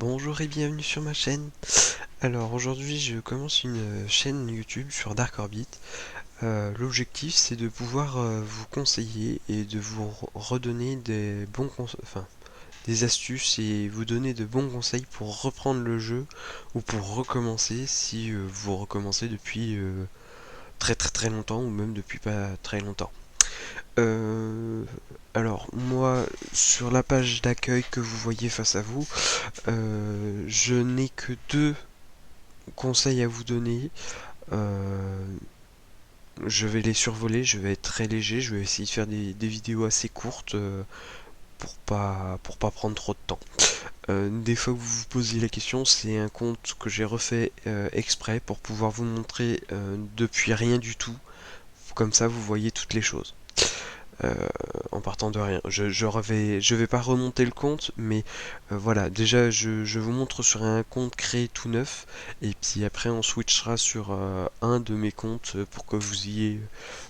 Bonjour et bienvenue sur ma chaîne. Alors aujourd'hui je commence une chaîne YouTube sur Dark Orbit. L'objectif c'est de pouvoir vous conseiller et de vous redonner des des astuces et vous donner de bons conseils pour reprendre le jeu ou pour recommencer si vous recommencez depuis très longtemps ou même depuis pas très longtemps. Euh, alors moi sur la page d'accueil que vous voyez face à vous, je n'ai que deux conseils à vous donner. Euh, je vais les survoler, je vais être très léger, je vais essayer de faire des vidéos assez courtes pour pas prendre trop de temps. Des fois que vous vous posez la question, c'est un compte que j'ai refait exprès pour pouvoir vous montrer depuis rien du tout. Comme ça, vous voyez toutes les choses. euh, en partant de rien. Je vais pas remonter le compte, mais voilà, déjà je vous montre sur un compte créé tout neuf, et puis après on switchera sur un de mes comptes pour que vous ayez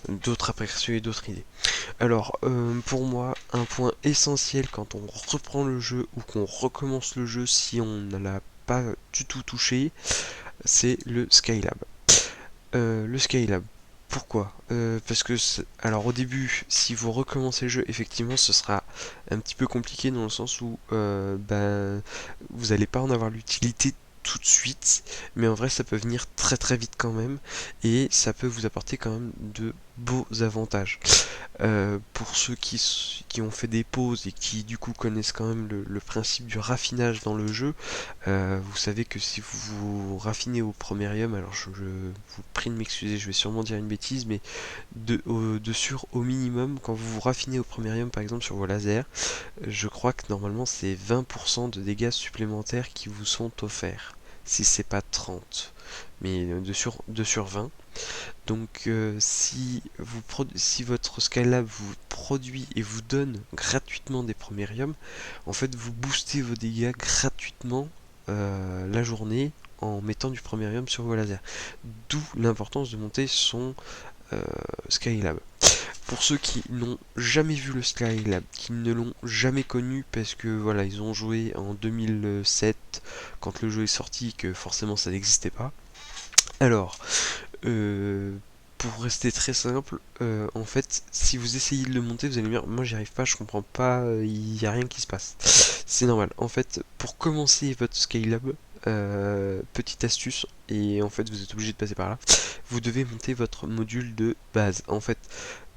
d'autres aperçus et d'autres idées. Alors, pour moi, un point essentiel quand on reprend le jeu ou qu'on recommence le jeu si on ne l'a pas du tout touché, c'est le Skylab. Le Skylab. Pourquoi? Parce que, alors au début, si vous recommencez le jeu, effectivement, ce sera un petit peu compliqué dans le sens où ben, vous n'allez pas en avoir l'utilité tout de suite, mais en vrai, ça peut venir très vite quand même, et ça peut vous apporter quand même de beaux avantages. Pour ceux qui ont fait des pauses et qui du coup connaissent quand même le principe du raffinage dans le jeu, vous savez que si vous vous raffinez au Premierium, alors je vous prie de m'excuser, je vais sûrement dire une bêtise, mais au minimum, quand vous vous raffinez au Premierium par exemple sur vos lasers, je crois que normalement c'est 20% de dégâts supplémentaires qui vous sont offerts, si c'est pas 30, mais 2 sur 20. Donc si votre Skylab vous produit et vous donne gratuitement des Premierium, en fait vous boostez vos dégâts gratuitement la journée en mettant du Premierium sur vos lasers. D'où l'importance de monter son Skylab. Pour ceux qui n'ont jamais vu le Skylab, qui ne l'ont jamais connu parce que voilà, ils ont joué en 2007 quand le jeu est sorti, que forcément ça n'existait pas. Alors, euh, pour rester très simple, en fait, si vous essayez de le monter, vous allez me dire, moi j'y arrive pas, je comprends pas, il n'y a rien qui se passe. C'est normal. En fait, pour commencer votre Skylab, petite astuce, et en fait vous êtes obligé de passer par là, vous devez monter votre module de base. En fait,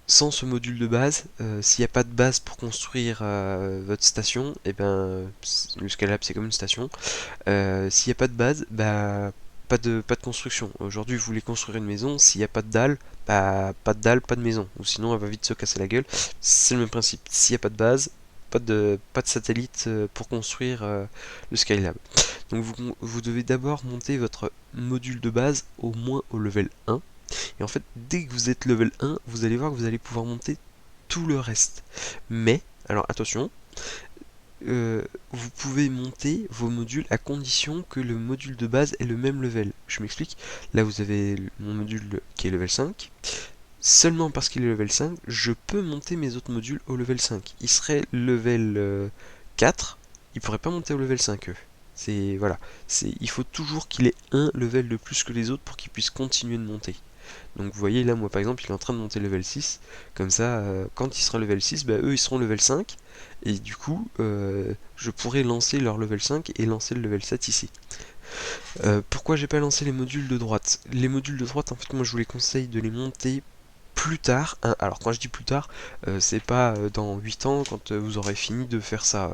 sans ce module de base, s'il n'y a pas de base pour construire votre station, et ben le Skylab c'est comme une station. S'il n'y a pas de base, bah pas de construction. Aujourd'hui, vous voulez construire une maison, s'il n'y a pas de dalle, bah pas de dalle, pas de maison. Ou sinon, elle va vite se casser la gueule. C'est le même principe. S'il n'y a pas de base, pas de satellite pour construire le Skylab. Donc vous devez d'abord monter votre module de base au moins au level 1. Et en fait, dès que vous êtes level 1, vous allez voir que vous allez pouvoir monter tout le reste. Mais, alors attention, vous pouvez monter vos modules à condition que le module de base ait le même level. Je m'explique. Là, vous avez mon module qui est level 5. Seulement parce qu'il est level 5, je peux monter mes autres modules au level 5. Il serait level 4, il pourrait pas monter au level 5 eux. C'est voilà, il faut toujours qu'il ait un level de plus que les autres pour qu'il puisse continuer de monter. Donc vous voyez là, moi par exemple, il est en train de monter level 6. Comme ça, quand il sera level 6, bah, eux ils seront level 5. Et du coup, je pourrais lancer leur level 5 et lancer le level 7 ici. Pourquoi j'ai pas lancé les modules de droite? Les modules de droite, en fait, moi je vous les conseille de les monter plus tard. Hein. Alors quand je dis plus tard, c'est pas dans 8 ans quand vous aurez fini de faire ça,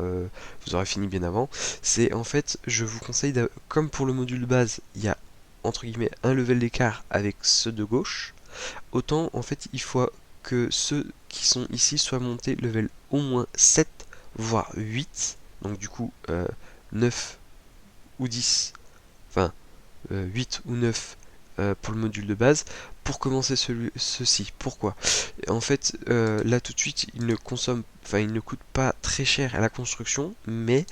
vous aurez fini bien avant. C'est en fait, je vous conseille, comme pour le module de base, il y a entre guillemets un level d'écart avec ceux de gauche, autant en fait il faut que ceux qui sont ici soient montés level au moins 7 voire 8, donc du coup 9 ou 10, enfin 8 ou 9 pour le module de base, pour commencer ceci. Pourquoi? En fait, là tout de suite, il ne coûte pas très cher à la construction, mais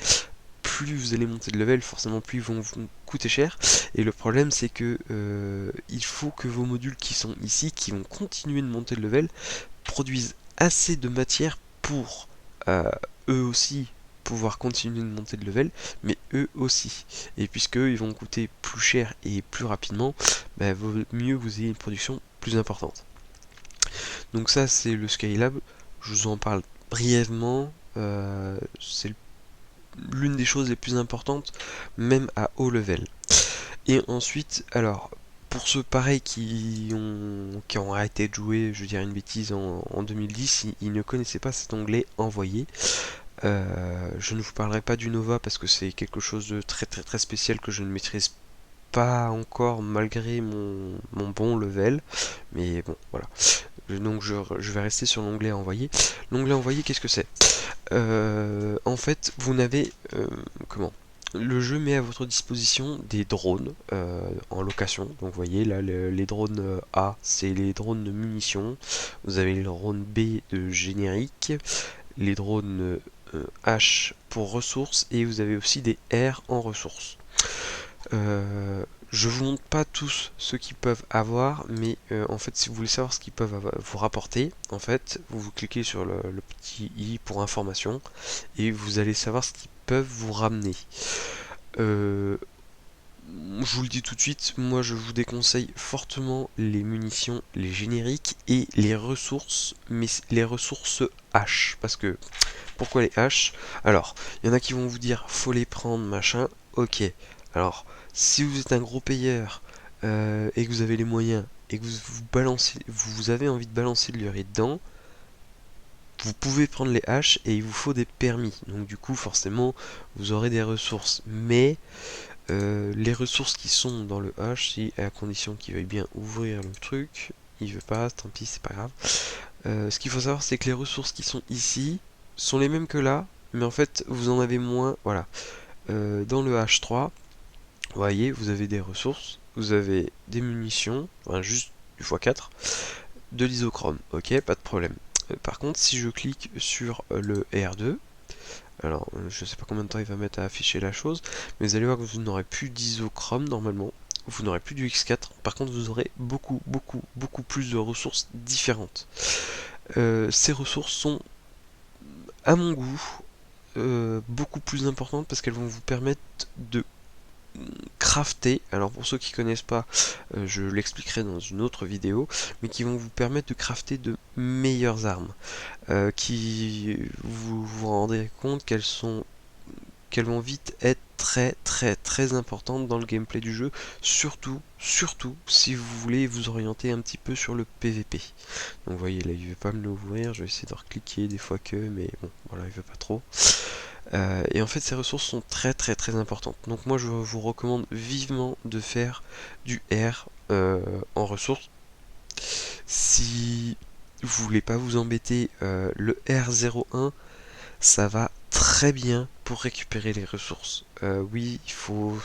plus vous allez monter de level, forcément plus ils vont vous coûter cher. Et le problème c'est que il faut que vos modules qui sont ici, qui vont continuer de monter de level, produisent assez de matière pour eux aussi pouvoir continuer de monter de level, mais eux aussi. Et puisque eux, ils vont coûter plus cher et plus rapidement, bah, vaut mieux que vous ayez une production plus importante. Donc ça, c'est le Skylab. Je vous en parle brièvement. C'est l'une des choses les plus importantes, même à haut level. Et ensuite, alors, pour ceux pareils qui ont arrêté de jouer, je veux dire une bêtise, en 2010, ils ne connaissaient pas cet onglet envoyer. Je ne vous parlerai pas du Nova parce que c'est quelque chose de très très très spécial que je ne maîtrise pas encore malgré mon bon level. Mais bon, voilà. Donc je vais rester sur l'onglet envoyer. L'onglet envoyer, qu'est-ce que c'est? En fait, vous n'avez... comment? Le jeu met à votre disposition des drones en location. Donc vous voyez là les drones A, c'est les drones de munitions. Vous avez les drones B de générique, les drones H pour ressources, et vous avez aussi des R en ressources. Je vous montre pas tous ceux qu'ils peuvent avoir, mais en fait, si vous voulez savoir ce qu'ils peuvent vous rapporter, en fait, vous cliquez sur le petit i pour information et vous allez savoir ce qu'ils peuvent vous ramener. Je vous le dis tout de suite, moi je vous déconseille fortement les munitions, les génériques et les ressources, mais les ressources H. Parce que, pourquoi les H? Alors, il y en a qui vont vous dire, faut les prendre, machin, ok. Alors, si vous êtes un gros payeur et que vous avez les moyens et que vous avez envie de balancer de l'urée dedans, vous pouvez prendre les haches et il vous faut des permis. Donc du coup, forcément, vous aurez des ressources. Mais les ressources qui sont dans le hache, si à condition qu'il veuille bien ouvrir le truc, il veut pas, tant pis, c'est pas grave. Ce qu'il faut savoir, c'est que les ressources qui sont ici sont les mêmes que là, mais en fait, vous en avez moins. Voilà. Dans le H3, vous voyez, vous avez des ressources, vous avez des munitions, enfin juste du x4, de l'isochrome, ok, pas de problème. Par contre, si je clique sur le R2, alors je sais pas combien de temps il va mettre à afficher la chose, mais vous allez voir que vous n'aurez plus d'isochrome normalement, vous n'aurez plus du X4, par contre vous aurez beaucoup plus de ressources différentes. Ces ressources sont, à mon goût, beaucoup plus importantes parce qu'elles vont vous permettre de crafter, alors pour ceux qui connaissent pas, je l'expliquerai dans une autre vidéo, mais qui vont vous permettre de crafter de meilleures armes, qui vous rendrez compte qu'elles vont vite être très importantes dans le gameplay du jeu, surtout si vous voulez vous orienter un petit peu sur le PVP. Donc vous voyez là il veut pas me l'ouvrir, je vais essayer de recliquer des fois que, mais bon voilà il veut pas trop. Et en fait ces ressources sont très importantes. Donc moi je vous recommande vivement de faire du R en ressources. Si vous voulez pas vous embêter, le R01 ça va très bien pour récupérer les ressources. Oui, il faut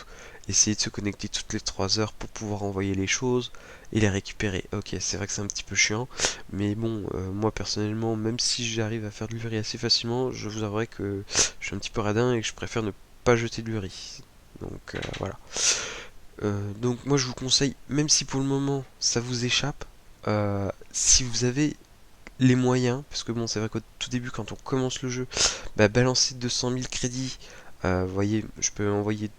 essayer de se connecter toutes les 3 heures pour pouvoir envoyer les choses et les récupérer. Ok, c'est vrai que c'est un petit peu chiant, mais bon, moi personnellement, même si j'arrive à faire de l'urée assez facilement, je vous avouerai que je suis un petit peu radin et que je préfère ne pas jeter de l'urée. Donc voilà. Donc moi je vous conseille, même si pour le moment ça vous échappe, si vous avez les moyens, parce que bon c'est vrai qu'au tout début quand on commence le jeu, bah, balancer 200 000 crédits, vous voyez je peux envoyer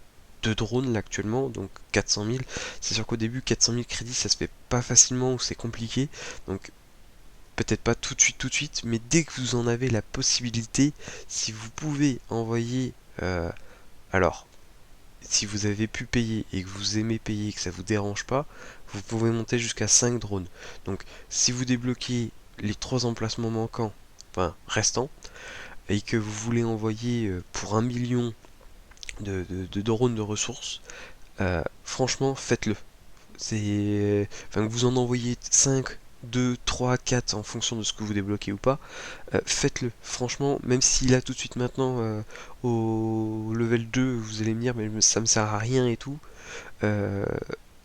2 drones là actuellement, donc 400 000, c'est sûr qu'au début 400 000 crédits ça se fait pas facilement ou c'est compliqué, donc peut-être pas tout de suite, mais dès que vous en avez la possibilité, si vous pouvez envoyer, alors si vous avez pu payer et que vous aimez payer et que ça vous dérange pas, vous pouvez monter jusqu'à 5 drones. Donc si vous débloquez les 3 emplacements manquants, enfin restants, et que vous voulez envoyer pour 1 million de drones de ressources, franchement faites-le. C'est, enfin que vous en envoyez 5, 2, 3, 4 en fonction de ce que vous débloquez ou pas, faites-le. Franchement, même si là tout de suite maintenant au level 2 vous allez me dire mais ça me sert à rien et tout, euh,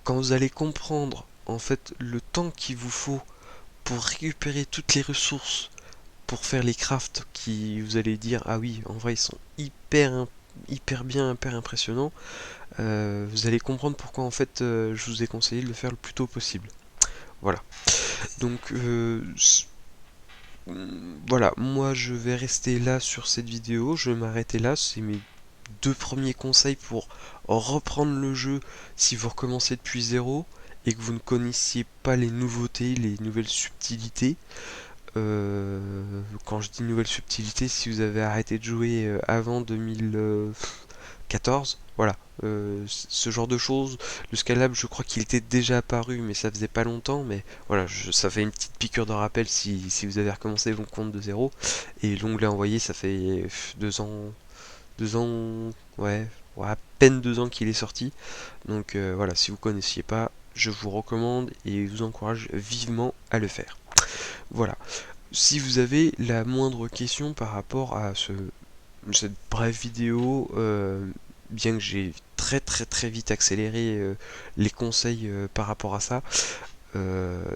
quand vous allez comprendre en fait le temps qu'il vous faut pour récupérer toutes les ressources pour faire les crafts qui vous allez dire ah oui en vrai ils sont hyper bien, hyper impressionnants, vous allez comprendre pourquoi en fait je vous ai conseillé de le faire le plus tôt possible. Voilà. Donc voilà, moi je vais rester là sur cette vidéo, je vais m'arrêter là, c'est mes deux premiers conseils pour reprendre le jeu si vous recommencez depuis zéro et que vous ne connaissiez pas les nouveautés, les nouvelles subtilités. Quand je dis nouvelles subtilités, si vous avez arrêté de jouer avant 2014, voilà, ce genre de choses. Le Skylab, je crois qu'il était déjà apparu, mais ça faisait pas longtemps. Mais voilà, ça fait une petite piqûre de rappel si vous avez recommencé vos comptes de zéro. Et l'onglet envoyé, ça fait 2 ans, 2 ans, ouais, à peine 2 ans qu'il est sorti. Donc voilà, si vous connaissiez pas, je vous recommande et vous encourage vivement à le faire. Voilà. Si vous avez la moindre question par rapport à cette brève vidéo, bien que j'ai très vite accéléré les conseils par rapport à ça,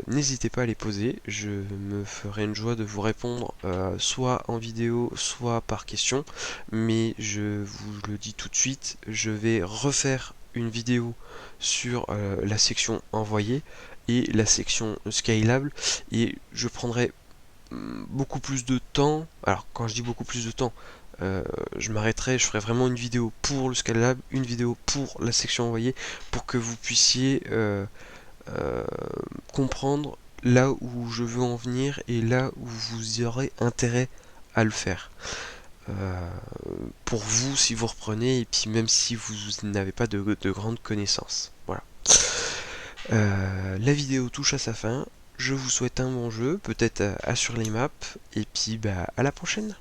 n'hésitez pas à les poser, je me ferai une joie de vous répondre soit en vidéo, soit par question, mais je vous le dis tout de suite, je vais refaire une vidéo sur la section envoyée et la section scalable, et je prendrai beaucoup plus de temps. Alors quand je dis beaucoup plus de temps, je m'arrêterai, je ferai vraiment une vidéo pour le Scalab, une vidéo pour la section envoyée, pour que vous puissiez euh, comprendre là où je veux en venir et là où vous y aurez intérêt à le faire. Euh, pour vous, si vous reprenez, et puis même si vous n'avez pas de grandes connaissances. Voilà. La vidéo touche à sa fin. Je vous souhaite un bon jeu, peut-être à sur les maps, et puis bah, à la prochaine.